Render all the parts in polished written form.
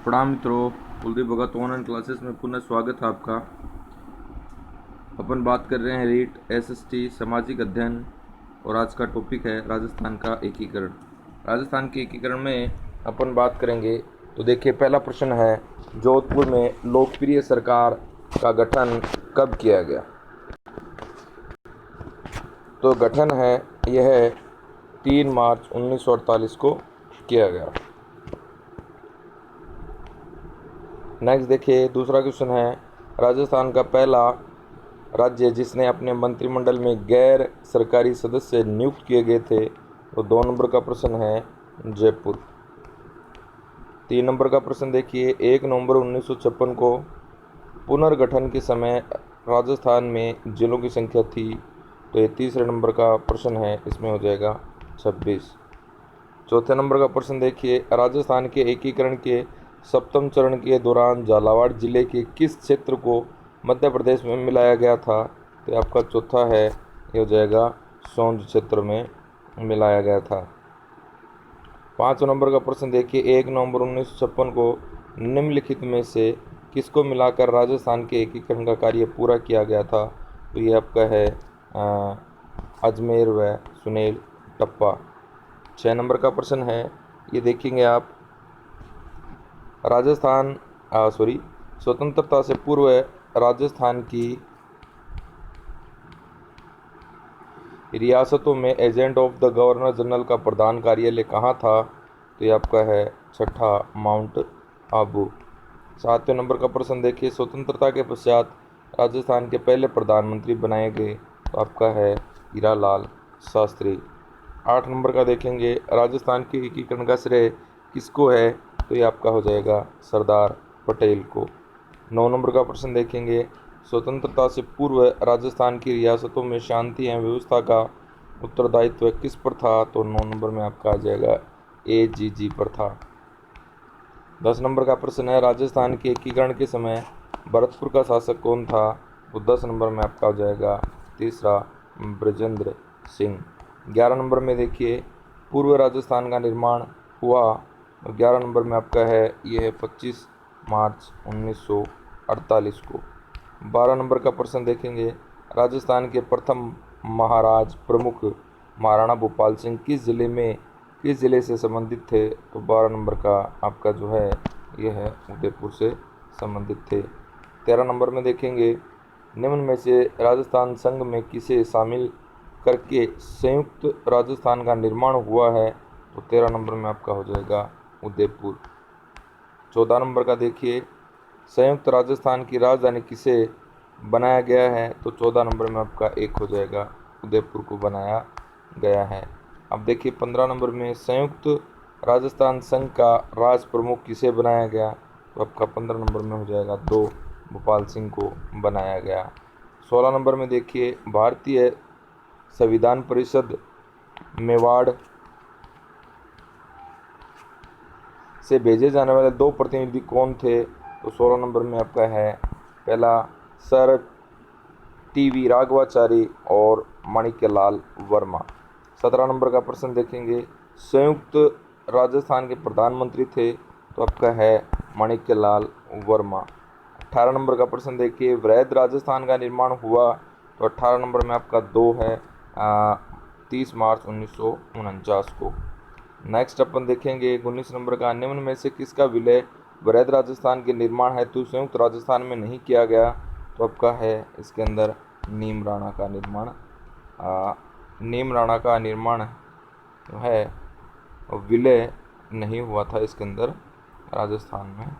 प्रणाम मित्रों, कुलदीप भगत online classes में पुनः स्वागत है आपका। अपन बात कर रहे हैं रीट एसएसटी सामाजिक अध्ययन और आज का टॉपिक है राजस्थान का एकीकरण। राजस्थान के एकीकरण में अपन बात करेंगे तो देखिए, पहला प्रश्न है जोधपुर में लोकप्रिय सरकार का गठन कब किया गया। तो गठन है यह 3 मार्च 1948 को किया गया। नेक्स्ट देखिए, दूसरा क्वेश्चन है राजस्थान का पहला राज्य जिसने अपने मंत्रिमंडल में गैर सरकारी सदस्य नियुक्त किए गए थे। तो 2 नंबर का प्रश्न है जयपुर। 3 नंबर का प्रश्न देखिए, 1 नवंबर 1956 को पुनर्गठन के समय राजस्थान में जिलों की संख्या थी। तो ये तीसरे नंबर का प्रश्न है, इसमें हो जाएगा 26। चौथे नंबर का प्रश्न देखिए, राजस्थान के एकीकरण के सप्तम चरण के दौरान झालावाड़ जिले के किस क्षेत्र को मध्य प्रदेश में मिलाया गया था। तो आपका चौथा है, ये हो जाएगा सोंध क्षेत्र में मिलाया गया था। 5 नंबर का प्रश्न देखिए, 1 नवंबर 1956 को निम्नलिखित में से किसको मिलाकर राजस्थान के एकीकरण का कार्य पूरा किया गया था। तो ये आपका है अजमेर व सुनेल टप्पा। 6 नंबर का प्रश्न है, ये देखेंगे आप, स्वतंत्रता से पूर्व राजस्थान की रियासतों में agent of the governor general का प्रधान कार्यालय कहाँ था। तो ये आपका है छठा माउंट आबू। 7वें नंबर का प्रश्न देखिए, स्वतंत्रता के पश्चात राजस्थान के पहले प्रधानमंत्री बनाए गए। तो आपका है हीरालाल शास्त्री। 8 नंबर का देखेंगे, राजस्थान के एकीकरण का श्रेय किसको है। तो ये आपका हो जाएगा सरदार पटेल को। 9 नंबर का प्रश्न देखेंगे, स्वतंत्रता से पूर्व राजस्थान की रियासतों में शांति एवं व्यवस्था का उत्तरदायित्व किस पर था। तो 9 नंबर में आपका आ जाएगा एजीजी पर था। 10 नंबर का प्रश्न है, राजस्थान के एकीकरण के समय भरतपुर का शासक कौन था। तो 10 नंबर में आपका हो जाएगा तीसरा बृजेंद्र सिंह। 11 नंबर में देखिए, पूर्व राजस्थान का निर्माण हुआ। 11 नंबर में आपका है, ये है 25 मार्च 1948 को। 12 नंबर का प्रश्न देखेंगे, राजस्थान के प्रथम महाराज प्रमुख महाराणा भूपाल सिंह किस जिले से संबंधित थे। तो 12 नंबर का आपका जो है यह है उदयपुर से संबंधित थे। 13 नंबर में देखेंगे, निम्न में से राजस्थान संघ में किसे शामिल करके संयुक्त राजस्थान का निर्माण हुआ है। तो 13 नंबर में आपका हो जाएगा उदयपुर। 14 नंबर का देखिए, संयुक्त राजस्थान की राजधानी किसे बनाया गया है। तो 14 नंबर में आपका एक हो जाएगा उदयपुर को बनाया गया है। अब देखिए 15 नंबर में, संयुक्त राजस्थान संघ का राज प्रमुख किसे बनाया गया। तो आपका 15 नंबर में हो जाएगा 2 भोपाल सिंह को बनाया गया। 16 नंबर में देखिए, भारतीय संविधान परिषद मेवाड़ से भेजे जाने वाले 2 प्रतिनिधि कौन थे। तो 16 नंबर में आपका है, पहला सर टीवी राघवाचारी और माणिक्यलाल वर्मा। 17 नंबर का प्रश्न देखेंगे, संयुक्त राजस्थान के प्रधानमंत्री थे। तो आपका है माणिक्यलाल वर्मा। 18 नंबर का प्रश्न देखिए, वृहद राजस्थान का निर्माण हुआ। तो 18 नंबर में आपका 2 है 30 मार्च 1949 को। नेक्स्ट अपन देखेंगे 19 नंबर का, निम्न में से किसका विलय वृहद राजस्थान के निर्माण हेतु संयुक्त राजस्थान में नहीं किया गया। तो आपका है इसके अंदर नीम राणा का निर्माण है, विलय नहीं हुआ था इसके अंदर राजस्थान में।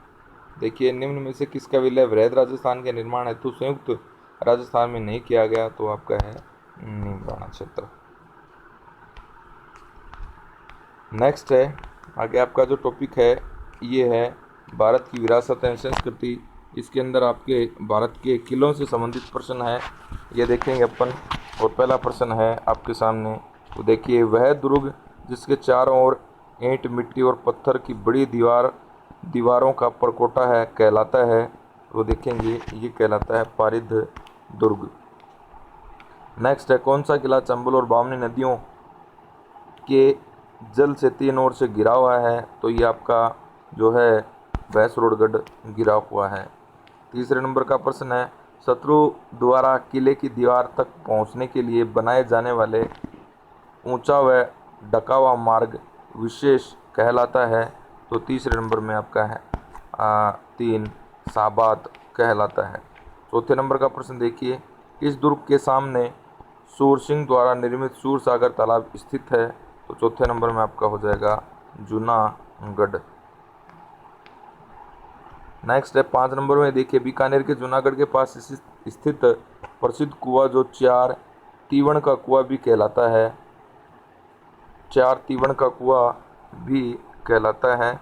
देखिए, निम्न में से किसका विलय वृहद राजस्थान के निर्माण हेतु संयुक्त राजस्थान में नहीं किया गया। तो आपका है नीम राणा क्षेत्र। नेक्स्ट है, आगे आपका जो टॉपिक है ये है भारत की विरासत एवं संस्कृति। इसके अंदर आपके भारत के किलों से संबंधित प्रश्न है, ये देखेंगे अपन। और पहला प्रश्न है आपके सामने, तो देखिए, वह दुर्ग जिसके चारों ओर ईंट मिट्टी और पत्थर की बड़ी दीवारों का परकोटा है कहलाता है। तो देखेंगे ये कहलाता है पारिद दुर्ग। नेक्स्ट है, कौन सा किला चंबल और बामनी नदियों के जल से 3 ओर से घिरा हुआ है। तो ये आपका जो है भैंसरोडगढ़ गिरा हुआ है। तीसरे नंबर का प्रश्न है, शत्रु द्वारा किले की दीवार तक पहुंचने के लिए बनाए जाने वाले ऊंचा व ढका हुआ मार्ग विशेष कहलाता है। तो तीसरे नंबर में आपका है 3 साबात कहलाता है। चौथे नंबर का प्रश्न देखिए, इस दुर्ग के सामने सूरसिंह द्वारा निर्मित सूरसागर तालाब स्थित है। तो चौथे नंबर में आपका हो जाएगा जूनागढ़। नेक्स्ट है 5 नंबर में देखिए, बीकानेर के जूनागढ़ के पास स्थित प्रसिद्ध कुआं जो चार तीवण का कुआं भी कहलाता है, चार तीवण का कुआं भी कहलाता है,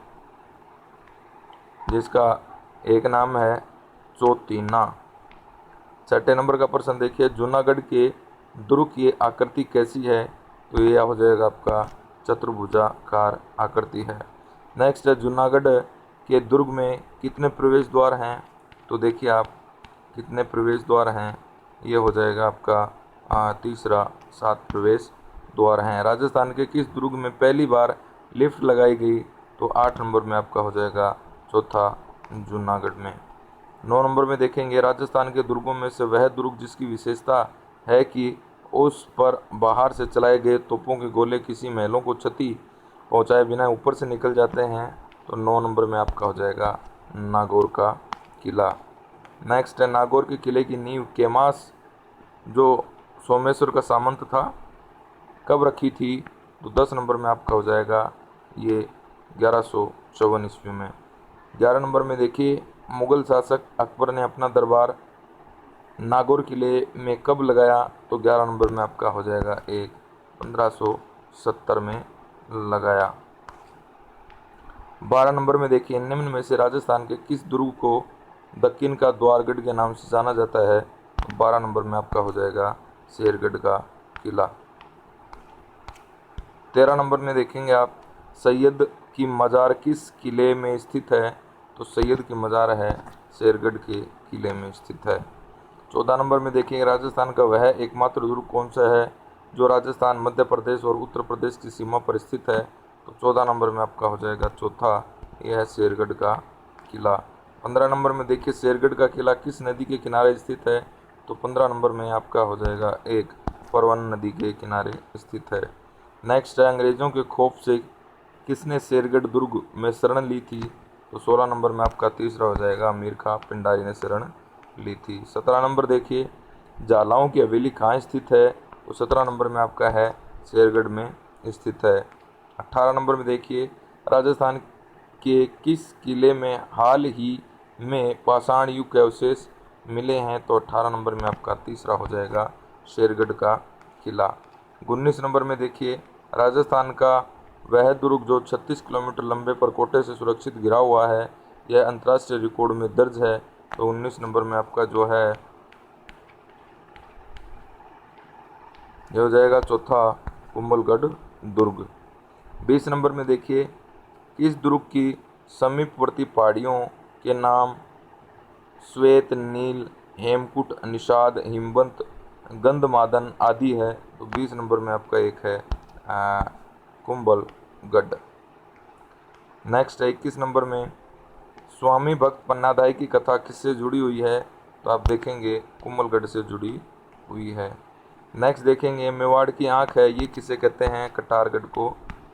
जिसका एक नाम है चौतीना। छठे नंबर का प्रश्न देखिए, जूनागढ़ के दुर्ग की आकृति कैसी है। तो ये हो जाएगा आपका चतुर्भुजाकार आकृति है। नेक्स्ट है, जूनागढ़ के दुर्ग में कितने प्रवेश द्वार हैं। तो देखिए आप कितने प्रवेश द्वार हैं, ये हो जाएगा आपका तीसरा 7 प्रवेश द्वार हैं। राजस्थान के किस दुर्ग में पहली बार लिफ्ट लगाई गई। तो 8 नंबर में आपका हो जाएगा चौथा जूनागढ़ में। 9 नंबर में देखेंगे, राजस्थान के दुर्गों में से वह दुर्ग जिसकी विशेषता है कि उस पर बाहर से चलाए गए तोपों के गोले किसी महलों को क्षति पहुंचाए बिना ऊपर से निकल जाते हैं। तो 9 नंबर में आपका हो जाएगा नागौर का किला। नेक्स्ट है, नागौर के किले की नींव केमास जो सोमेश्वर का सामंत था कब रखी थी। तो 10 नंबर में आपका हो जाएगा ये 1154 ईस्वी में। 11 नंबर में देखिए, मुगल शासक अकबर ने अपना दरबार नागौर किले में कब लगाया। तो 11 नंबर में आपका हो जाएगा 1570 में लगाया। 12 नंबर में देखिए, निम्न में से राजस्थान के किस दुर्ग को दक्कन का द्वारगढ़ के नाम से जाना जाता है। तो 12 नंबर में आपका हो जाएगा शेरगढ़ का किला। 13 नंबर में देखेंगे आप, सैयद की मज़ार किस किले में स्थित है। तो सैयद की मज़ार है शेरगढ़ के किले में स्थित है। 14 नंबर में देखेंगे, राजस्थान का वह एकमात्र दुर्ग कौन सा है जो राजस्थान, मध्य प्रदेश और उत्तर प्रदेश की सीमा पर स्थित है। तो 14 नंबर में आपका हो जाएगा चौथा, यह है शेरगढ़ का किला। 15 नंबर में देखिए, शेरगढ़ का किला किस नदी के किनारे स्थित है। तो 15 नंबर में आपका हो जाएगा एक परवन नदी के किनारे स्थित है। नेक्स्ट है, अंग्रेजों के खौफ से किसने शेरगढ़ दुर्ग में शरण ली थी। तो 16 नंबर में आपका तीसरा हो जाएगा अमीर खां पिंडारी ने शरण ली थी। 17 नंबर देखिए, जालाओं की हवेली कहाँ स्थित है। तो 17 नंबर में आपका है शेरगढ़ में स्थित है। 18 नंबर में देखिए, राजस्थान के किस किले में हाल ही में पाषाण युग के अवशेष मिले हैं। तो 18 नंबर में आपका तीसरा हो जाएगा शेरगढ़ का किला। 19 नंबर में देखिए, राजस्थान का वह दुर्ग जो 36 किलोमीटर लंबे परकोटे से सुरक्षित घिरा हुआ है, यह अंतर्राष्ट्रीय रिकॉर्ड में दर्ज है। तो 19 नंबर में आपका जो है यह हो जाएगा चौथा कुंभलगढ़ दुर्ग। 20 नंबर में देखिए, इस दुर्ग की समीपवर्ती पहाड़ियों के नाम श्वेत, नील, हेमकूट, निषाद, हिमवंत, गंधमादन आदि है। तो 20 नंबर में आपका एक है कुंभलगढ़। नेक्स्ट है 21 नंबर में, स्वामी भक्त पन्नादाई की कथा किससे जुड़ी हुई है। तो आप देखेंगे कुंभलगढ़ से जुड़ी हुई है। नेक्स्ट देखेंगे, मेवाड़ की आंख है, ये किसे कहते हैं। कटारगढ़ को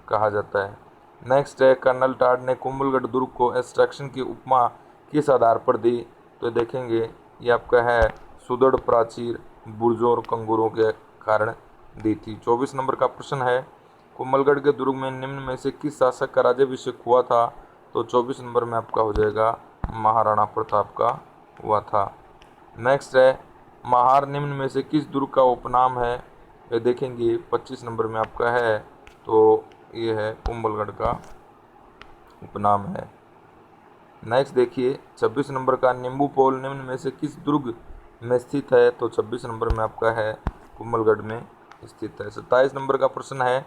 कहा जाता है। नेक्स्ट है, कर्नल टाड ने कुंभलगढ़ दुर्ग को एक्सट्रैक्शन की उपमा किस आधार पर दी। तो देखेंगे ये आपका है सुदृढ़ प्राचीर, बुर्जों और कंगूरों के कारण दी थी। 24 नंबर का प्रश्न है, कुंभलगढ़ के दुर्ग में निम्न में से किस शासक का राज्याभिषेक हुआ था। तो 24 नंबर में आपका हो जाएगा महाराणा प्रताप का हुआ था। नेक्स्ट है, महार निम्न में से किस दुर्ग का उपनाम है। ये देखेंगे 25 नंबर में आपका है, तो ये है कुंभलगढ़ का उपनाम है। नेक्स्ट देखिए 26 नंबर का, नींबू पोल निम्न में से किस दुर्ग में स्थित है। तो 26 नंबर में आपका है कुंभलगढ़ में स्थित है। 27 नंबर का प्रश्न है,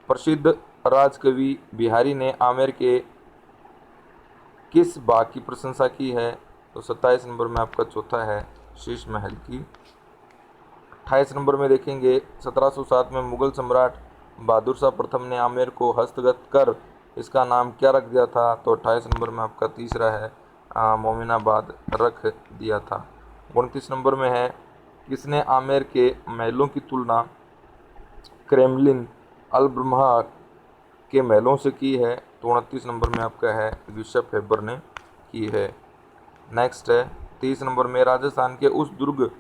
प्रसिद्ध राजकवि बिहारी ने आमेर के किस बाग की प्रशंसा की है। तो 27 नंबर में आपका चौथा है शीश महल की। 28 नंबर में देखेंगे, 1707 में मुगल सम्राट बहादुर शाह प्रथम ने आमेर को हस्तगत कर इसका नाम क्या रख दिया था? तो 28 नंबर में आपका तीसरा है मोमिनाबाद रख दिया था। 29 नंबर में है किसने आमेर के महलों की तुलना क्रेमलिन अल-ब्रह्मा के महलों से की है? तो 29 नंबर में आपका है गिस्टफ फेबर ने की है। नेक्स्ट है 30 नंबर में राजस्थान के उस दुर्ग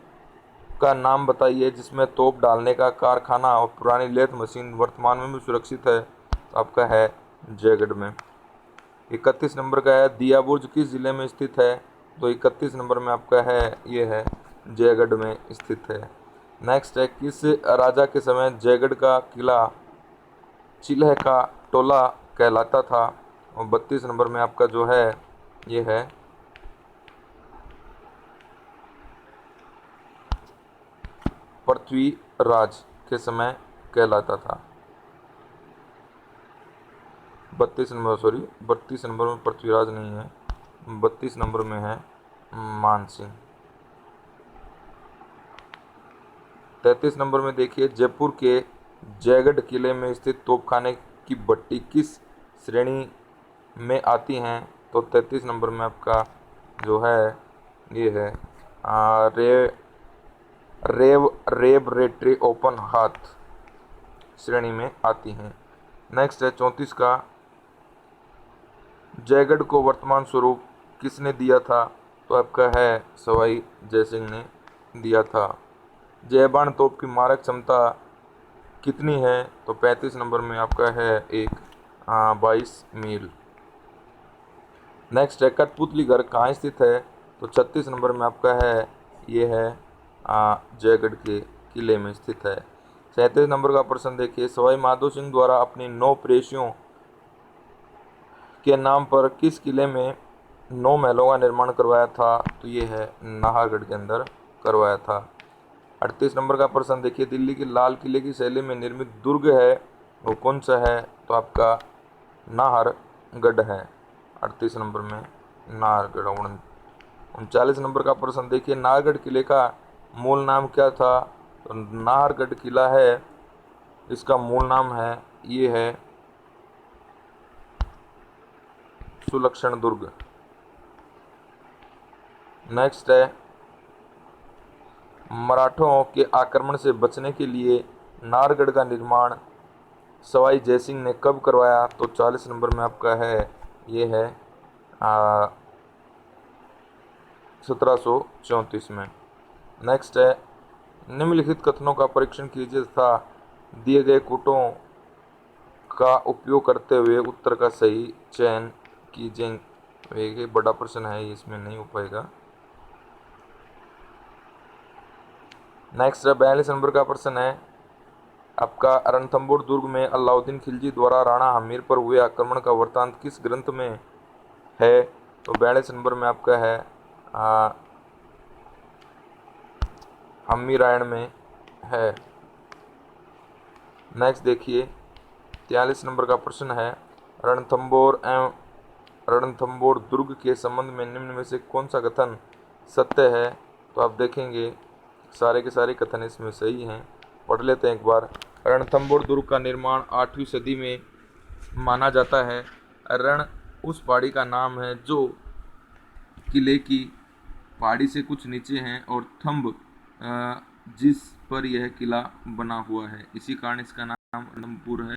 का नाम बताइए जिसमें तोप डालने का कारखाना और पुरानी लेथ मशीन वर्तमान में भी सुरक्षित है। तो आपका है जयगढ़ में। 31 नंबर का है दिया बुर्ज किस जिले में स्थित है? तो 31 नंबर में आपका है ये है जयगढ़ में स्थित है। नेक्स्ट है किस राजा के समय जयगढ़ का किला चिल्ह का टोला कहलाता था? और 32 नंबर में आपका जो है ये है पृथ्वीराज के समय कहलाता था। 32 नंबर में पृथ्वीराज नहीं है, 32 नंबर में है मानसिंह। 33 नंबर में देखिए जयपुर के जयगढ़ किले में स्थित तोपखाने की भट्टी किस श्रेणी में आती हैं? तो 33 नंबर में आपका जो है ये है रे रेबरेटरी ओपन हाथ श्रेणी में आती हैं। नेक्स्ट है 34 का जयगढ़ को वर्तमान स्वरूप किसने दिया था? तो आपका है सवाई जयसिंह ने दिया था। जयबान तोप की मारक क्षमता कितनी है? तो 35 नंबर में आपका है 22 मील। नेक्स्ट है कठपुतली घर कहाँ स्थित है? तो 36 नंबर में आपका है ये है जयगढ़ के किले में स्थित है। 37 नंबर का प्रश्न देखिए सवाई माधो सिंह द्वारा अपनी 9 प्रेसियों के नाम पर किस किले में 9 महलों का निर्माण करवाया था? तो ये है नाहरगढ़ के अंदर करवाया था। 38 नंबर का प्रश्न देखिए दिल्ली के लाल किले की शैली में निर्मित दुर्ग है वो कौन सा है? तो आपका नाहरगढ़ है। 38 नंबर में नाहरगढ़। 39 नंबर का प्रश्न देखिए नाहरगढ़ किले का मूल नाम क्या था? तो नाहरगढ़ किला है इसका मूल नाम है ये है सुलक्षण दुर्ग। नेक्स्ट है मराठों के आक्रमण से बचने के लिए नाहरगढ़ का निर्माण सवाई जयसिंह ने कब करवाया? तो 40 नंबर में आपका है ये है 1734 में। नेक्स्ट है निम्नलिखित कथनों का परीक्षण कीजिए तथा दिए गए कोटों का उपयोग करते हुए उत्तर का सही चयन कीजिए। ये बड़ा प्रश्न है इसमें नहीं हो पाएगा। नेक्स्ट है 42 नंबर का प्रश्न है आपका रणथंभौर दुर्ग में अलाउद्दीन खिलजी द्वारा राणा हमीर पर हुए आक्रमण का वृत्तांत किस ग्रंथ में है? तो 42 नंबर में आपका है हम्मीरायण में है। नेक्स्ट देखिए 43 नंबर का प्रश्न है रणथंभौर दुर्ग के संबंध में निम्न में से कौन सा कथन सत्य है? तो आप देखेंगे सारे के सारे कथन इसमें सही हैं। पढ़ लेते हैं एक बार। रणथंभौर दुर्ग का निर्माण 8वीं सदी में माना जाता है। रण उस पहाड़ी का नाम है जो किले की पहाड़ी से कुछ नीचे है और थंब जिस पर यह किला बना हुआ है, इसी कारण इसका नाम रणथंभौर है।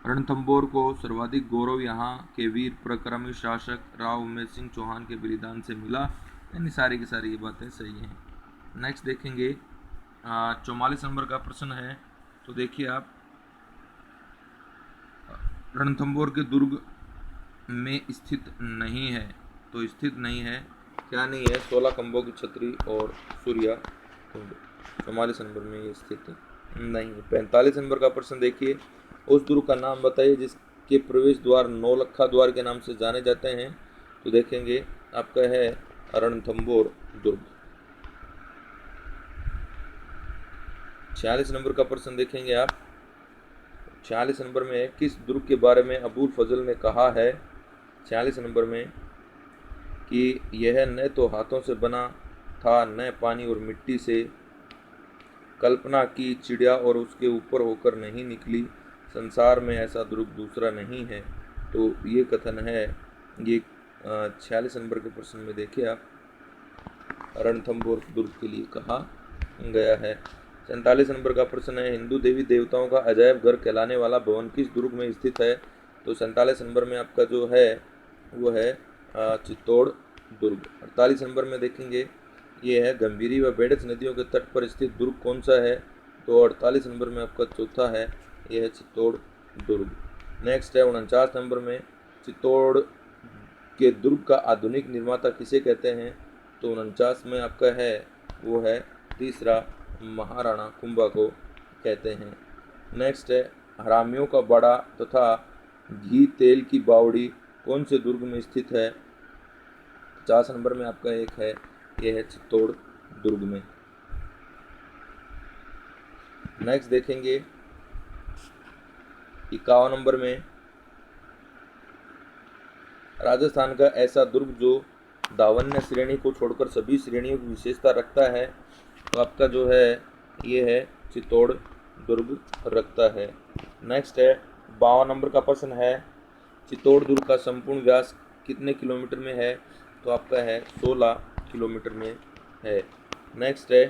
रणथंभौर को सर्वाधिक गौरव यहाँ के वीर पराक्रमी शासक राव उमेर सिंह चौहान के बलिदान से मिला। यानी सारी की सारी ये बातें सही हैं। नेक्स्ट देखेंगे 44 नंबर का प्रश्न है। तो देखिए आप रणथंभौर के दुर्ग में स्थित नहीं है। तो स्थित नहीं है क्या नहीं है? 16 खंभों की छतरी और सूर्या कुंड। 44 नंबर में ये स्थित नहीं है। 45 नंबर का प्रश्न देखिए उस दुर्ग का नाम बताइए जिसके प्रवेश द्वार नौलखा द्वार के नाम से जाने जाते हैं। तो देखेंगे आपका है रणथंभौर दुर्ग। 46 नंबर का प्रश्न देखेंगे आप। 46 नंबर में किस दुर्ग के बारे में अबुल फजल ने कहा है? 46 नंबर में कि यह न तो हाथों से बना था न पानी और मिट्टी से कल्पना की चिड़िया और उसके ऊपर होकर नहीं निकली। संसार में ऐसा दुर्ग दूसरा नहीं है। तो ये कथन है, ये 46 नंबर के प्रश्न में देखिए आप, रणथंभौर दुर्ग के लिए कहा गया है। 47 नंबर का प्रश्न है, हिंदू देवी देवताओं का अजायब घर कहलाने वाला भवन किस दुर्ग में स्थित है? तो 47 नंबर में आपका जो है वो है चित्तौड़ दुर्ग। 48 नंबर में देखेंगे, ये है गंभीरी व बेड़च नदियों के तट पर स्थित दुर्ग कौन सा है? तो 48 नंबर में आपका चौथा है, यह है चित्तौड़ दुर्ग। नेक्स्ट है 49 नंबर में, चित्तौड़ के दुर्ग का आधुनिक निर्माता किसे कहते हैं? तो 49 में आपका है वो है तीसरा, महाराणा कुंभा को कहते हैं। नेक्स्ट है, हरामियों का बाड़ा तथा घी तेल की बावड़ी कौन से दुर्ग में स्थित है? 50 नंबर में आपका एक है, यह है चित्तौड़ दुर्ग में। नेक्स्ट देखेंगे 51 नंबर में, राजस्थान का ऐसा दुर्ग जो दावन्य श्रेणी को छोड़कर सभी श्रेणियों की विशेषता रखता है? तो आपका जो है ये है चित्तौड़ दुर्ग रखता है। नेक्स्ट है 52 नंबर का प्रश्न है, चित्तौड़ दुर्ग का संपूर्ण व्यास कितने किलोमीटर में है? तो आपका है 16 किलोमीटर में है। नेक्स्ट है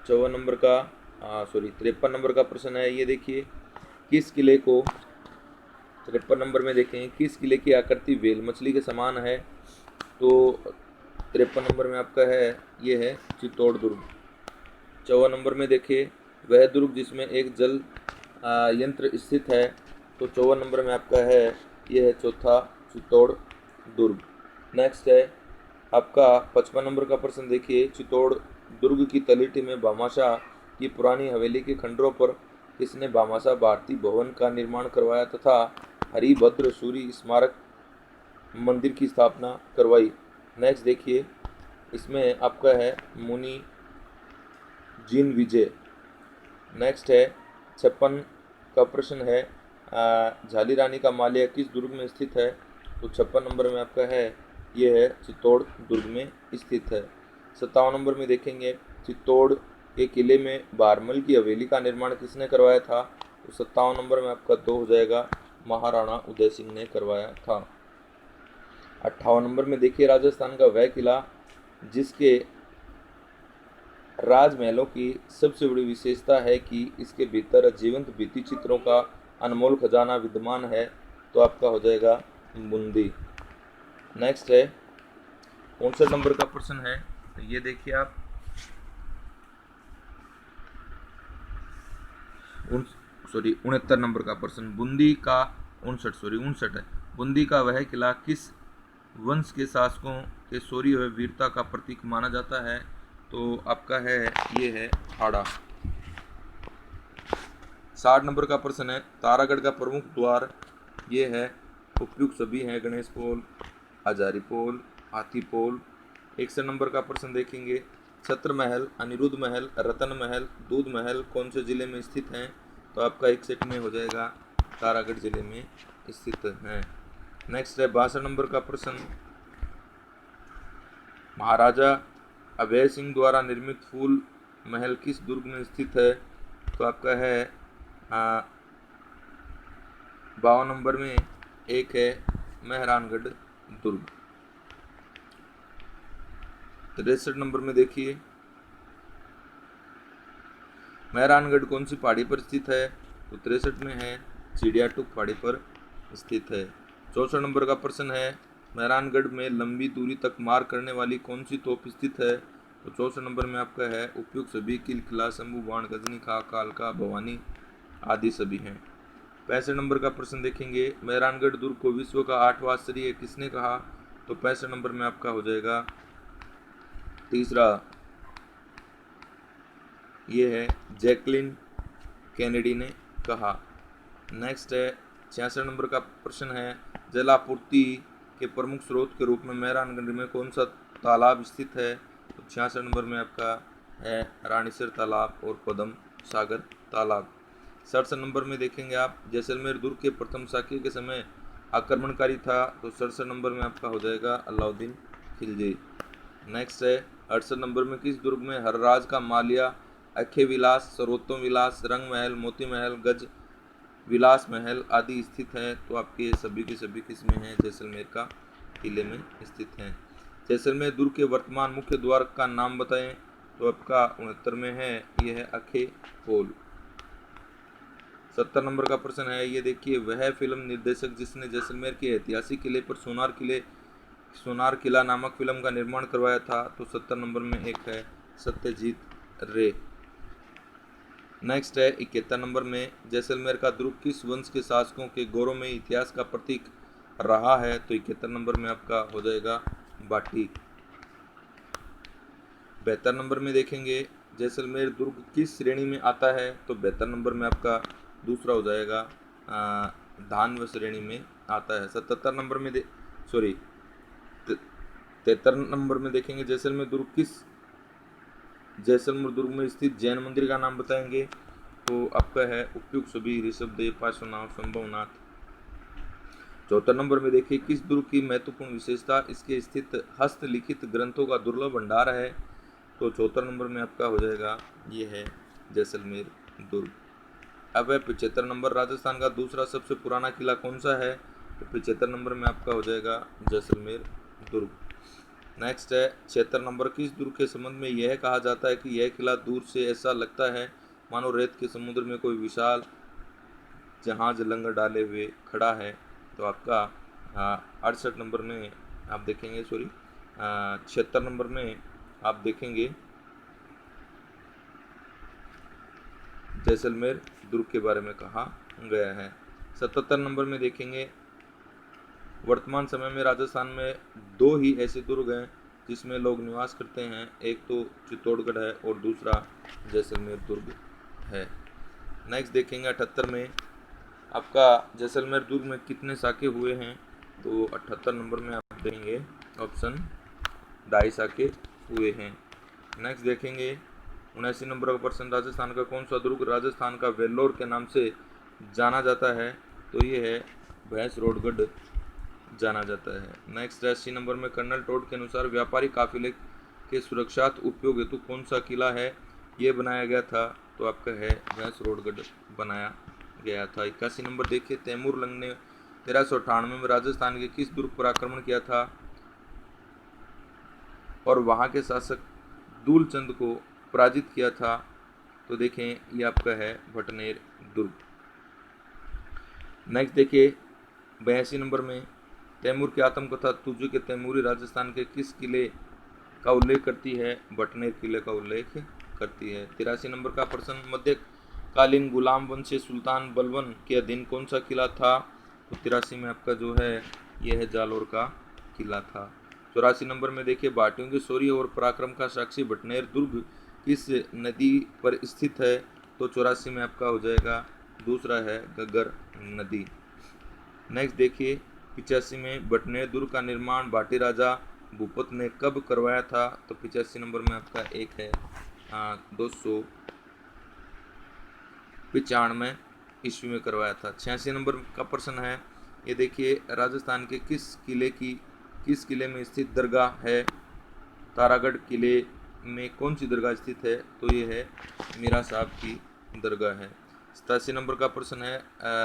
54 नंबर का 53 नंबर का प्रश्न है, ये देखिए, किस किले को 53 नंबर में देखें, किस किले की आकृति वेल मछली के समान है? तो 53 नंबर में आपका है ये है चित्तौड़ दुर्ग। 54 नंबर में देखिए, वह दुर्ग जिसमें एक जल यंत्र स्थित है। तो 54 नंबर में आपका है ये है चौथा, चित्तौड़ दुर्ग। नेक्स्ट है आपका 55 नंबर का प्रश्न देखिए, चित्तौड़ दुर्ग की तलहटी में भामाशाह की पुरानी हवेली के खंडरों पर किसने भामाशाह भारती भवन का निर्माण करवाया तथा हरिभद्र सूरी स्मारक मंदिर की स्थापना करवाई? नेक्स्ट देखिए, इसमें आपका है मुनि जिन विजय। नेक्स्ट है 56 का प्रश्न है, झाली रानी का माल्या किस दुर्ग में स्थित है? तो 56 नंबर में आपका है ये है चित्तौड़ दुर्ग में स्थित है। 57 नंबर में देखेंगे, चित्तौड़ के किले में बारमल की हवेली का निर्माण किसने करवाया था? तो 57 नंबर में आपका 2 हो जाएगा, महाराणा उदय सिंह ने करवाया था। 58 नंबर में देखिए, राजस्थान का वह किला जिसके राजमहलों की सबसे बड़ी विशेषता है कि इसके भीतर जीवंत भित्ति चित्रों का अनमोल खजाना विद्यमान है। तो आपका हो जाएगा बूंदी। नेक्स्ट है 59 नंबर का प्रश्न है, तो ये देखिए आप, 69 नंबर का प्रश्न, बूंदी का 59 है, बूंदी का वह किला किस वंश के शासकों के शौर्य व वीरता का प्रतीक माना जाता है? तो आपका है ये है हाड़ा। 60 नंबर का प्रश्न है, तारागढ़ का प्रमुख द्वार ये है, उपयुक्त सभी हैं, गणेश पोल, हजारी पोल, हाथी पोल। 61 नंबर का प्रश्न देखेंगे, छत्र महल, अनिरुद्ध महल, रतन महल, दूध महल कौन से जिले में स्थित हैं? तो आपका 61 में हो जाएगा, तारागढ़ जिले में स्थित हैं। नेक्स्ट है 62 नंबर का प्रश्न, महाराजा अभय सिंह द्वारा निर्मित फूल महल किस दुर्ग में स्थित है? तो आपका है 52 नंबर में एक है, मेहरानगढ़ दुर्ग। 63 नंबर में देखिए, मेहरानगढ़ कौन सी पहाड़ी पर स्थित है? तो 63 में है, चिड़ियाटुक पहाड़ी पर स्थित है। 64 नंबर का प्रश्न है, मेहरानगढ़ में लंबी दूरी तक मार करने वाली कौन सी तोप स्थित है? तो 64 नंबर में आपका है उपयुक्त सभी, किल, किला, शंभू, बाण, गजनी, खा, कालका, भवानी आदि सभी हैं। 65 नंबर का प्रश्न देखेंगे, मेहरानगढ़ दुर्ग को विश्व का 8वां आश्चर्य किसने कहा? तो 65 नंबर में आपका हो जाएगा तीसरा, ये है जैकलिन कैनेडी ने कहा। नेक्स्ट है 66 नंबर का प्रश्न है, जलापूर्ति के प्रमुख स्रोत के रूप में मेहरानगढ़ में कौन सा तालाब स्थित है? तो 66 नंबर में आपका है रानीसर तालाब और पद्म सागर तालाब। 67 नंबर में देखेंगे आप, जैसलमेर दुर्ग के प्रथम शाक्य के समय आक्रमणकारी था तो 67 नंबर में आपका हो जाएगा अलाउद्दीन खिलजी। नेक्स्ट है 68 नंबर में किस दुर्ग में हरराज का मालिया, अखे विलास, सर्वोत्तम विलास, रंग महल, मोती महल, गज विलास महल आदि स्थित है? तो आपके सभी की सभी किस्में हैं जैसलमेर का किले में स्थित हैं। जैसलमेर दुर्ग के वर्तमान मुख्य द्वार का नाम बताएं? तो आपका 69 में है, ये है अखे पोल। 70 नंबर का प्रश्न है, ये देखिए, वह फिल्म निर्देशक जिसने जैसलमेर के ऐतिहासिक किले पर सोनार किला नामक फिल्म का निर्माण करवाया था? तो 70 नंबर में एक है सत्यजीत रे। नेक्स्ट है 71 नंबर में, जैसलमेर का दुर्ग किस वंश के शासकों के गौरवमयी इतिहास का प्रतीक रहा है? तो 71 नंबर में आपका हो जाएगा बाटी। 72 नंबर में देखेंगे, जैसलमेर दुर्ग किस श्रेणी में आता है? तो 72 नंबर में आपका दूसरा हो जाएगा धानव श्रेणी में आता है। 77 नंबर में 73 नंबर में देखेंगे, जैसलमेर दुर्ग में स्थित जैन मंदिर का नाम बताएंगे? तो आपका है उपयुक्त सभी, ऋषभदेव, पार्श्वनाथ, संभवनाथ। 74 नंबर में देखिए, किस दुर्ग की महत्वपूर्ण विशेषता इसके स्थित हस्तलिखित ग्रंथों का दुर्लभ भंडार है? तो 74 नंबर में आपका हो जाएगा, ये है जैसलमेर दुर्ग। अब है 75 नंबर, राजस्थान का दूसरा सबसे पुराना किला कौन सा है? तो 75 नंबर में आपका हो जाएगा जैसलमेर दुर्ग। नेक्स्ट है 76 नंबर, किस दुर्ग के संबंध में यह कहा जाता है कि यह किला दूर से ऐसा लगता है मानो रेत के समुद्र में कोई विशाल जहाज लंगर डाले हुए खड़ा है? तो आपका 68 नंबर में आप देखेंगे, 76 नंबर में आप देखेंगे जैसलमेर दुर्ग के बारे में कहा गया है। 77 नंबर में देखेंगे, वर्तमान समय में राजस्थान में दो ही ऐसे दुर्ग हैं जिसमें लोग निवास करते हैं, एक तो चित्तौड़गढ़ है और दूसरा जैसलमेर दुर्ग है। नेक्स्ट देखेंगे 78 में, आपका जैसलमेर दुर्ग में कितने साके हुए हैं? तो 78 नंबर में आप देखेंगे ऑप्शन 2.5 साके हुए हैं। नेक्स्ट देखेंगे 79 नंबर का प्रश्न, राजस्थान का कौन सा दुर्ग राजस्थान का वेल्लोर के नाम से जाना जाता है? तो ये है भैंसरोडगढ़ जाना जाता है। नेक्स्ट 80 नंबर में, कर्नल टोड के अनुसार व्यापारी काफिले के सुरक्षार्थ उपयोग हेतु कौन सा किला है ये बनाया गया था? तो आपका है भैंसरोडगढ़ बनाया गया था। 81 नंबर देखिए, तैमूर लंग ने 1398 में राजस्थान के किस दुर्ग पर आक्रमण किया था और वहां के शासक दूलचंद को पराजित किया था? तो देखें, ये आपका है भटनेर दुर्ग। नेक्स्ट देखिए 82 नंबर में, तैमूर की आत्मकथा तुजु के तैमूरी राजस्थान के किस किले का उल्लेख करती है? भटनेर किले का उल्लेख करती है। 83 नंबर का प्रश्न, मध्यकालीन गुलाम वंशी सुल्तान बलबन के अधीन कौन सा किला था? तो 83 में आपका जो है यह है जालोर का किला था। 84 नंबर में देखिए, भाटियों के शौर्य और पराक्रम का साक्षी भटनेर दुर्ग किस नदी पर स्थित है? तो 84 में आपका हो जाएगा दूसरा है घग्गर नदी। नेक्स्ट देखिए 85 में, भटनेर दुर्ग का निर्माण भाटी राजा भूपत ने कब करवाया था? तो 85 नंबर में आपका एक है 295 ईस्वी में करवाया था। 86 नंबर का प्रश्न है, ये देखिए, राजस्थान के किस किले में स्थित दरगाह है? तारागढ़ किले में कौन सी दरगाह स्थित है? तो ये है मीरा साहब की दरगाह है। 87 नंबर का प्रश्न है,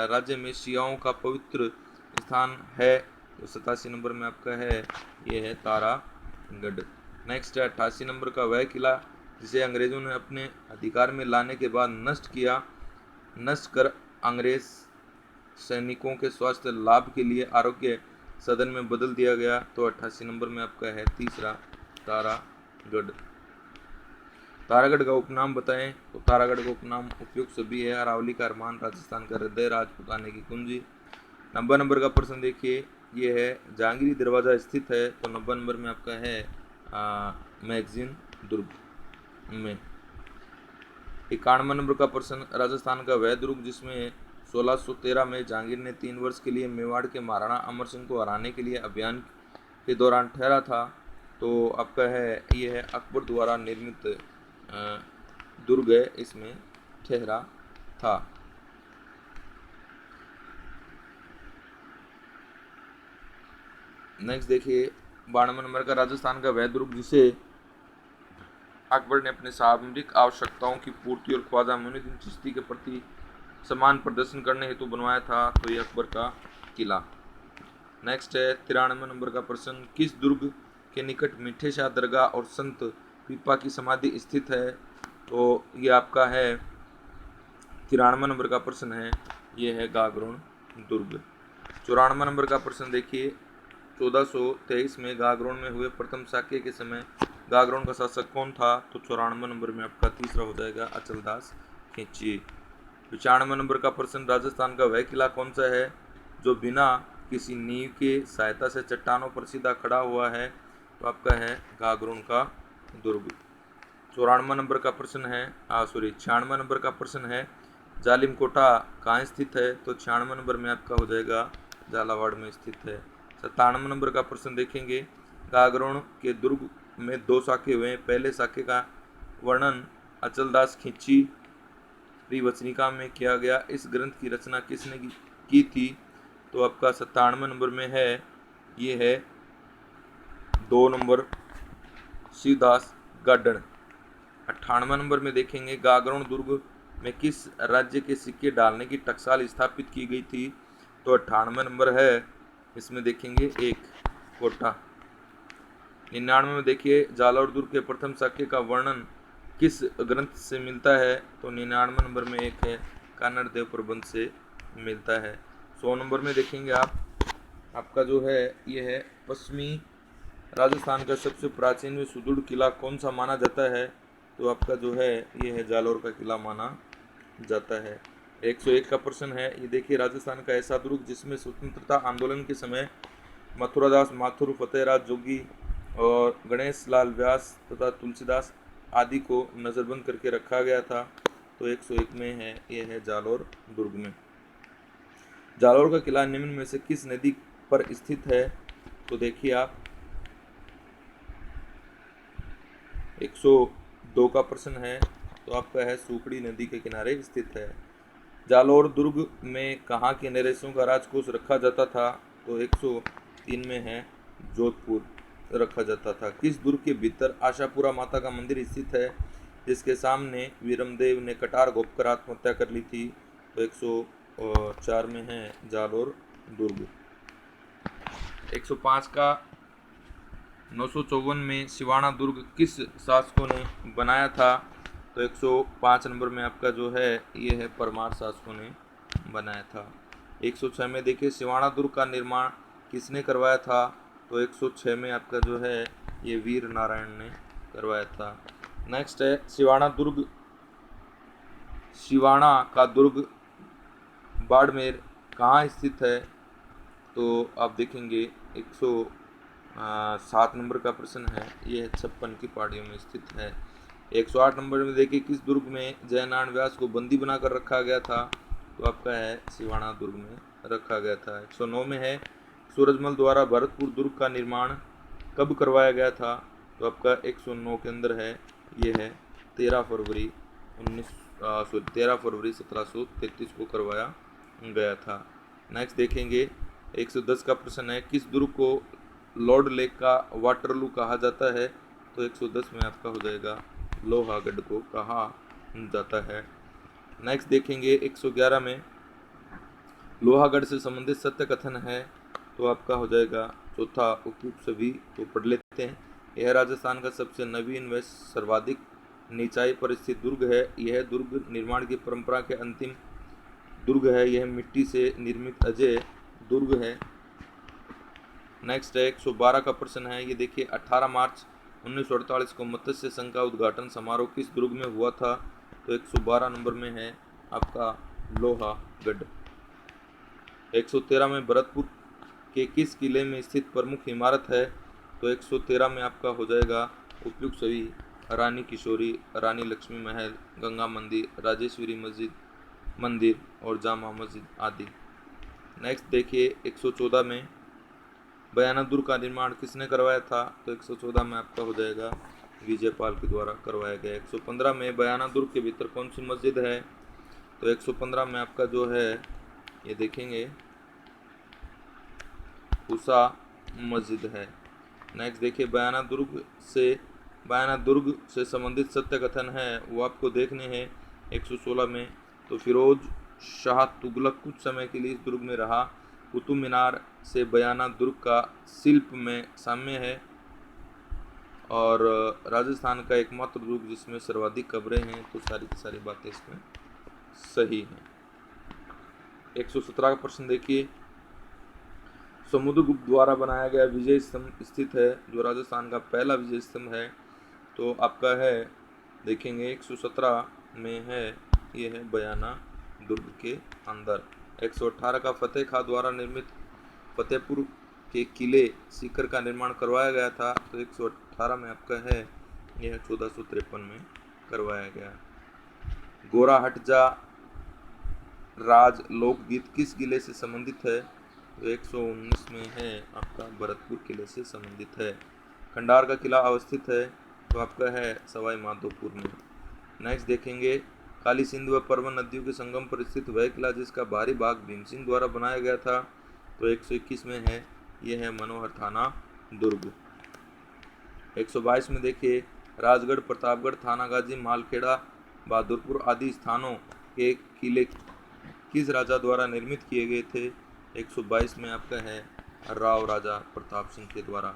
राज्य में शियाओं का पवित्र स्थान है? तो 87 नंबर में आपका है ये है तारागढ़। नेक्स्ट है 88 नंबर का, वह किला जिसे अंग्रेजों ने अपने अधिकार में लाने के बाद नष्ट कर अंग्रेज सैनिकों के स्वास्थ्य लाभ के लिए आरोग्य सदन में बदल दिया गया? तो 88 नंबर में आपका है तीसरा तारागढ़। तारागढ़ का उपनाम बताएं? तो तारागढ़ का उपनाम उपयुक्त सभी है, अरावली का अरमान, राजस्थान का हृदय, राजपूताने की कुंजी। 90 नंबर का प्रश्न देखिए, ये है जहांगीरी दरवाजा स्थित है? तो 90 नंबर में आपका है मैगजीन दुर्ग में। 91 नंबर का प्रश्न, राजस्थान का वह दुर्ग जिसमें 1613 में जहांगीर ने 3 वर्ष के लिए मेवाड़ के महाराणा अमर सिंह को हराने के लिए अभियान के दौरान ठहरा था? तो आपका है ये है अकबर द्वारा निर्मित दुर्ग है, इसमें ठहरा था। नेक्स्ट देखिए 92 नंबर का राजस्थान का वह दुर्ग जिसे अकबर ने अपने सामरिक आवश्यकताओं की पूर्ति और ख्वाजा मोइनुद्दीन चिश्ती के प्रति समान प्रदर्शन करने हेतु बनवाया था, तो ये अकबर का किला। नेक्स्ट है 93 नंबर का प्रश्न, किस दुर्ग के निकट मीठे शाह दरगाह और संत पीपा की समाधि स्थित है, तो ये आपका है 93 नंबर का प्रश्न है, ये है गागरोन दुर्ग। 94 नंबर का प्रश्न देखिए 1423 में गागरोन में हुए प्रथम साक्य के समय गागरोन का शासक कौन था, तो 94 नंबर में आपका तीसरा हो जाएगा अचलदास खिलजी। 95 नंबर का प्रश्न, राजस्थान का वह किला कौन सा है जो बिना किसी नींव के सहायता से चट्टानों पर सीधा खड़ा हुआ है, तो आपका है गागरोन का दुर्ग। 94 नंबर का प्रश्न है 96 नंबर का प्रश्न है, जालिम कोटा कहाँ स्थित है, तो 96 नंबर में आपका हो जाएगा झालावाड़ में स्थित है। 97 नंबर का प्रश्न देखेंगे, गागरोन के दुर्ग में 2 साके हुए, पहले साके का वर्णन अचलदास खिलजी वचनिका में किया गया, इस ग्रंथ की रचना किसने की थी, तो आपका 97 नंबर में है, ये है 2 नंबर शिवदास गाडन। 98 नंबर में देखेंगे, गागरोन दुर्ग में किस राज्य के सिक्के डालने की टकसाल स्थापित की गई थी, तो 98 नंबर है, इसमें देखेंगे 1 कोटा। 99 में देखिए, जालौर दुर्ग के प्रथम साक्य का वर्णन किस ग्रंथ से मिलता है, तो 99 नंबर में एक है कानड़ देव प्रबंध से मिलता है। 100 नंबर में देखेंगे आपका जो है ये है पश्चिमी राजस्थान का सबसे प्राचीन व सुदृढ़ किला कौन सा माना जाता है, तो आपका जो है ये है जालौर का किला माना जाता है। 101 का प्रश्न है, ये देखिए राजस्थान का ऐसा दुर्ग जिसमें स्वतंत्रता आंदोलन के समय मथुरादास माथुर, फतेहराज जोगी और गणेश लाल व्यास तथा तुलसीदास आदि को नज़रबंद करके रखा गया था, तो 101 में है, ये है जालौर दुर्ग में। जालौर का किला निम्न में से किस नदी पर स्थित है, तो देखिए आप 102 का प्रश्न है, तो आपका है सूखड़ी नदी के किनारे स्थित है। जालौर दुर्ग में कहाँ के नरेशों का राजकोष रखा जाता था, तो 103 में है जोधपुर रखा जाता था। किस दुर्ग के भीतर आशापुरा माता का मंदिर स्थित है, जिसके सामने वीरमदेव ने कटार घोंपकर आत्महत्या कर ली थी, तो 104 में है जालौर दुर्ग। 105 का 954 में सिवाना दुर्ग किस शासकों ने बनाया था, तो 105 नंबर में आपका जो है ये है परमार शासकों ने बनाया था। 106 में देखिए सिवाना दुर्ग का निर्माण किसने करवाया था, तो 106 में आपका जो है ये वीर नारायण ने करवाया था। नेक्स्ट है सिवाना का दुर्ग बाड़मेर कहाँ स्थित है, तो आप देखेंगे 107 नंबर का प्रश्न है, ये 56 की पहाड़ियों में स्थित है। 108 नंबर में देखिए किस दुर्ग में जयनारायण व्यास को बंदी बनाकर रखा गया था, तो आपका है सिवाना दुर्ग में रखा गया था। 109 में है सूरजमल द्वारा भरतपुर दुर्ग का निर्माण कब करवाया गया था, तो आपका 109 के अंदर है, ये है 13 फरवरी 1733 को करवाया गया था। नेक्स्ट देखेंगे 110 का प्रश्न है, किस दुर्ग को लॉर्ड लेक का वाटरलू कहा जाता है, तो 110 में आपका हो जाएगा लोहागढ़ को कहा जाता है। नेक्स्ट देखेंगे 111 में लोहागढ़ से संबंधित सत्य कथन है, तो आपका हो जाएगा चौथा उपयुक्त सभी को पढ़ लेते हैं। यह राजस्थान का सबसे नवीन व सर्वाधिक निचाई पर स्थित दुर्ग है। यह दुर्ग निर्माण की परंपरा के अंतिम दुर्ग है। यह मिट्टी से निर्मित अजय दुर्ग है। नेक्स्ट है 112 का प्रश्न है, ये देखिए 18 मार्च 1948 को मत्स्य संघ का उद्घाटन समारोह किस दुर्ग में हुआ था, तो 112 नंबर में है आपका लोहागढ़। 113 में भरतपुर के किस किले में स्थित प्रमुख इमारत है, तो 113 में आपका हो जाएगा उपयुक्त सभी रानी किशोरी, रानी लक्ष्मी महल, गंगा मंदिर, राजेश्वरी मंदिर और जामा मस्जिद आदि। नेक्स्ट देखिए 114 में बयाना दुर्ग का निर्माण किसने करवाया था, तो 114 में आपका हो जाएगा विजयपाल के द्वारा करवाया गया। 115 में बयाना दुर्ग के भीतर कौन सी मस्जिद है, तो 115 में आपका जो है ये देखेंगे उषा मस्जिद है। नेक्स्ट देखिए, बयाना दुर्ग से संबंधित सत्य कथन है वो आपको देखने हैं 116 में। तो फिरोज शाह तुगलक कुछ समय के लिए इस दुर्ग में रहा। कुतुब मीनार से बयाना दुर्ग का शिल्प में साम्य है और राजस्थान का एकमात्र दुर्ग जिसमें सर्वाधिक कब्रें हैं। तो सारी की सारी बातें इसमें सही हैं। 117 का प्रश्न देखिए, समुद्रगुप्त द्वारा बनाया गया विजय स्तंभ स्थित है जो राजस्थान का पहला विजय स्तंभ है। तो आपका है देखेंगे 117 में है, ये है बयाना दुर्ग के अंदर। 118 का फतेह खां द्वारा निर्मित फतेहपुर के किले सीकर का निर्माण करवाया गया था। तो 118 में आपका है, यह 1453 में करवाया गया। गोरा हट जा राज लोकगीत किस किले से संबंधित है? तो 119 में है आपका भरतपुर किले से संबंधित है। खंडार का किला अवस्थित है तो आपका है सवाई माधोपुर में। नेक्स्ट देखेंगे, काली सिंध व परवन नदियों के संगम पर स्थित वह किला जिसका बाहरी भाग भीम सिंह द्वारा बनाया गया था। तो 121 में है, यह है मनोहर थाना दुर्ग। 122 में देखिए, राजगढ़, प्रतापगढ़, थानागाजी, मालखेड़ा, बहादुरपुर आदि स्थानों के किले किस राजा द्वारा निर्मित किए गए थे? 122 में आपका है राव राजा प्रताप सिंह के द्वारा।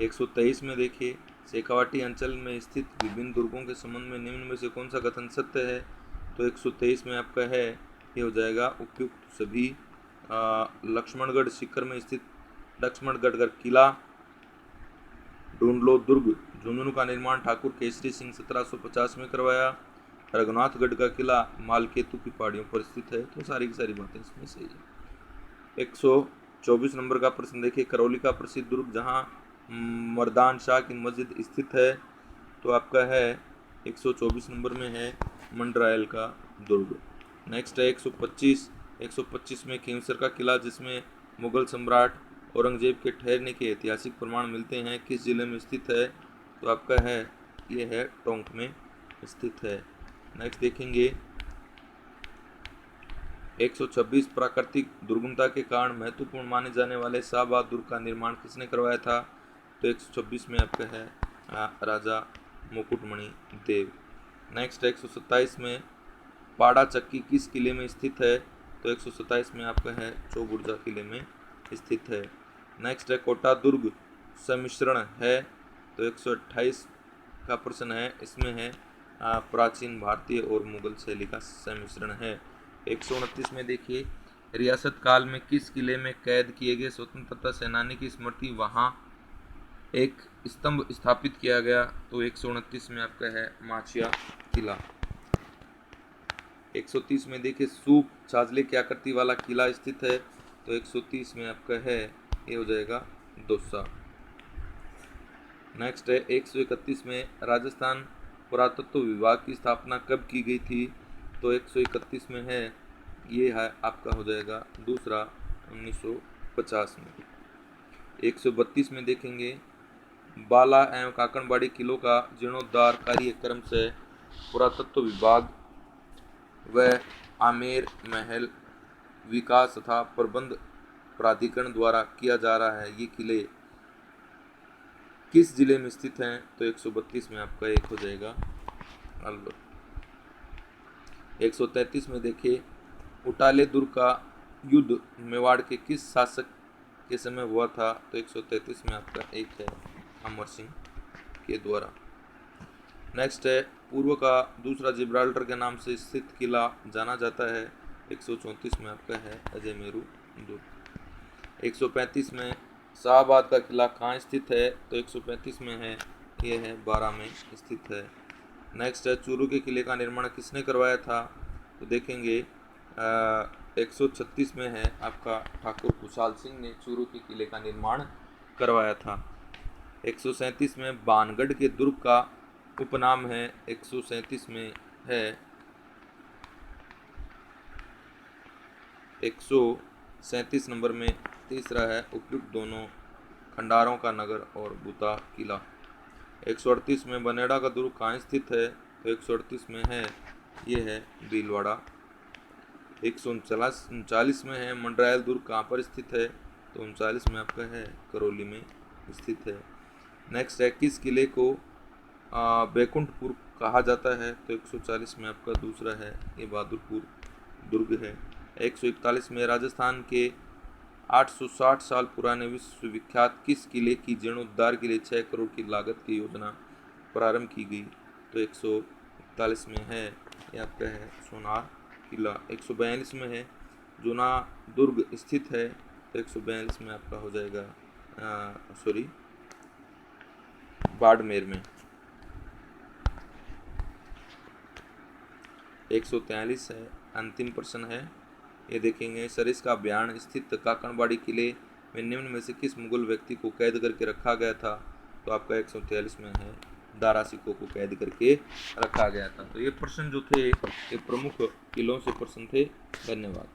123 में देखिए, शेखावाटी अंचल में स्थित विभिन्न दुर्गों के संबंध में निम्न में से कौन सा कथन सत्य है? तो 123 में आपका है, ये हो जाएगा उपयुक्त सभी। लक्ष्मणगढ़ सीकर में स्थित लक्ष्मणगढ़ किला, ढूंढलो दुर्ग झुंझुनू का निर्माण ठाकुर केसरी सिंह 1750 में करवाया। रघुनाथगढ़ का किला मालकेतु की पहाड़ियों पर स्थित है। तो सारी की सारी बातें इसमें सही है। 124 नंबर का प्रश्न देखिए, करौली का प्रसिद्ध दुर्ग जहां मर्दान शाह की मस्जिद स्थित है। तो आपका है 124 नंबर में है मंडरायल का दुर्ग। नेक्स्ट है 125 में खींवसर का किला जिसमें मुगल सम्राट औरंगजेब के ठहरने के ऐतिहासिक प्रमाण मिलते हैं किस जिले में स्थित है? तो आपका है, ये है टोंक में स्थित है। नेक्स्ट देखेंगे, 126 प्राकृतिक दुर्गमता के कारण महत्वपूर्ण माने जाने वाले शाहबाद दुर्ग का निर्माण किसने करवाया था? तो 126 में आपका है राजा मुकुटमणि देव। नेक्स्ट 127 में पाड़ा चक्की किस किले में स्थित है? तो 127 में आपका है चौबुर्जा किले में स्थित है। नेक्स्ट है कोटा दुर्ग सम्मिश्रण है। तो 128 का प्रश्न है, इसमें है प्राचीन भारतीय और मुगल शैली का सम्मिश्रण है। 129 में देखिए, रियासत काल में किस किले में कैद किए गए स्वतंत्रता सेनानी की स्मृति वहां एक स्तंभ स्थापित किया गया। तो 129 में आपका है माचिया किला। 130 में देखिए, सूप छाजले की आकृति वाला किला स्थित है। तो 130 में आपका है, ये हो जाएगा दौसा। नेक्स्ट है 131 में राजस्थान पुरातत्व विभाग की स्थापना कब की गई थी? तो 131 में है, ये है आपका हो जाएगा दूसरा 1950 में। 132 में देखेंगे, बाला एवं काकड़बाड़ी किलों का जीर्णोद्धार कार्यक्रम से पुरातत्व विभाग व आमेर महल विकास तथा प्रबंध प्राधिकरण द्वारा किया जा रहा है। ये किले किस जिले में स्थित हैं? तो 132 में आपका एक हो जाएगा अलवर। 133 में देखिए, उटाले दुर्ग का युद्ध मेवाड़ के किस शासक के समय हुआ था? तो 133 में आपका एक है अमर सिंह के द्वारा। नेक्स्ट है, पूर्व का दूसरा जिब्राल्टर के नाम से स्थित किला जाना जाता है। 134 में आपका है अजय मेरू दुर्ग। 135 में शाहबाद का किला कहाँ स्थित है? तो 135 में है, ये है 12 में स्थित है। नेक्स्ट है, चूरू के किले का निर्माण किसने करवाया था? तो देखेंगे 136 में है आपका ठाकुर खुशहाल सिंह ने चूरू के किले का निर्माण करवाया था। 137 में बानगढ़ के दुर्ग का उपनाम है। 137 में है 137 नंबर में तीसरा है उपयुक्त दोनों खंडारों का नगर और बूता किला। 138 में बनेड़ा का दुर्ग कहाँ स्थित है? तो 138 में है, ये है भीलवाड़ा। 139 में है मंडरायल दुर्ग कहाँ पर स्थित है? तो 39 में आपका है करौली में स्थित है। नेक्स्ट है, किस किले को बैकुंठपुर कहा जाता है? तो 140 में आपका दूसरा है, ये बहादुरपुर दुर्ग है। 141 में राजस्थान के 860 साल पुराने विश्व विख्यात किस किले की जीर्णोद्धार के लिए 6 करोड़ की लागत की योजना प्रारंभ की गई? तो 141 में है, ये आपका है सोनार किला। 142 में है, जूना दुर्ग स्थित है। तो 142 में आपका हो जाएगा बाड़मेर में। 143 है, अंतिम प्रश्न है, ये देखेंगे। सरिस्का अभ्यारण्य स्थित काकड़बाड़ी किले में निम्न में से किस मुगल व्यक्ति को कैद करके रखा गया था? तो आपका 143 में है, दारा सिकों को कैद करके रखा गया था। तो ये प्रश्न जो थे ये प्रमुख किलों से प्रश्न थे। धन्यवाद।